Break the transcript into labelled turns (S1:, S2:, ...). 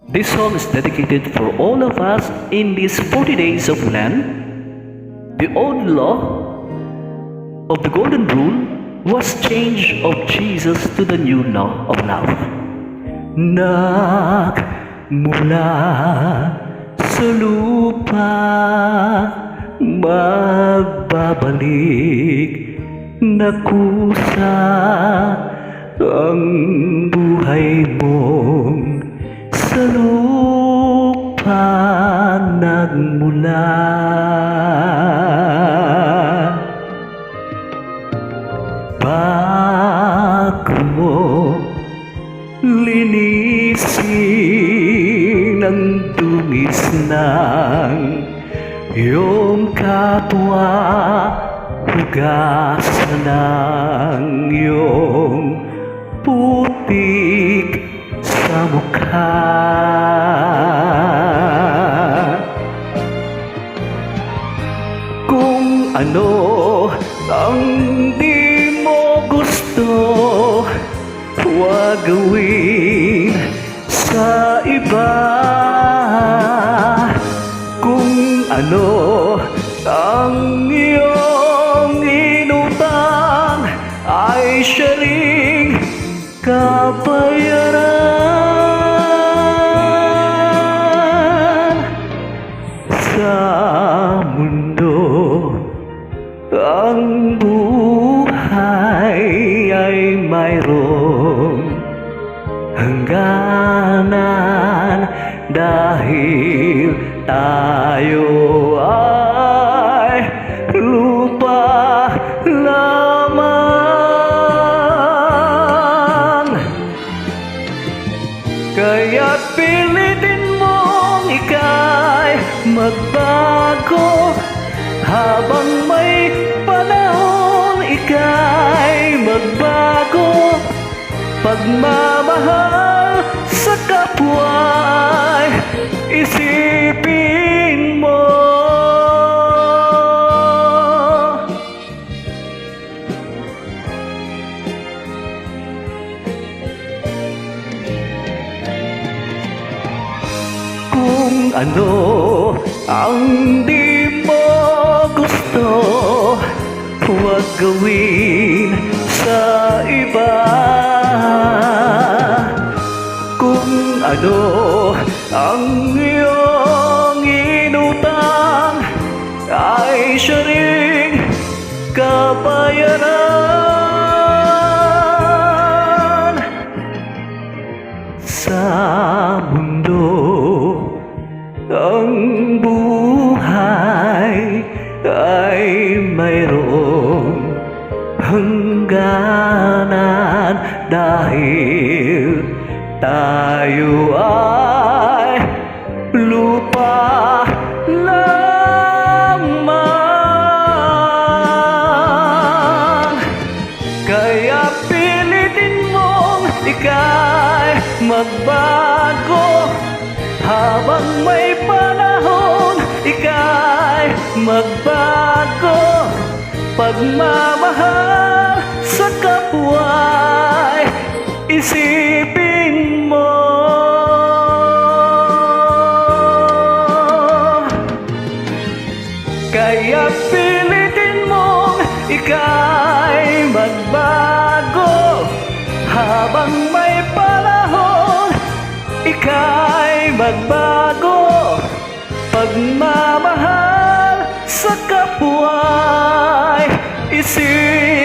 S1: This song is dedicated for all of us in these 40 days of Lent. The old law of the Golden Rule was changed of Jesus to the new law of love. Nagmula sa lupa, magbabalik na kusa ang buhay mong sa lupa nagmula. Bago mo linisin ang dungis ng iyong kapwa, hugasan ng iyong putik sa mukha. Kung ano ang di mo gusto, huwag gawin sa iba. Kung ano ang iyong inutang, ay siya ring kabayaran. Sa mundo ang buhay ay mayroong hangganan, dahil tayo ay lupa lamang. Kaya't pilitin mong ika'y magbago, habang may panahon ika'y magbago. Pagmamahal sa kapwa'y isipin mo. Kung ano ang di mo gusto, huwag gawin sa iba. Kung ano ang iyong inutang, ay siya ring kabayaran. Sa mundo ang buhay ay mayroong hangganan, dahil tayo ay lupa lamang. Kaya pilitin mong ika'y magbago, habang may panahon ika'y magbago. Pagmamahal sa kapwa'y isipin mo. Kaya pilitin mong ika'y magbago, habang may panahon ika'y magbago. Pagmamahal sa kapwa'y isipin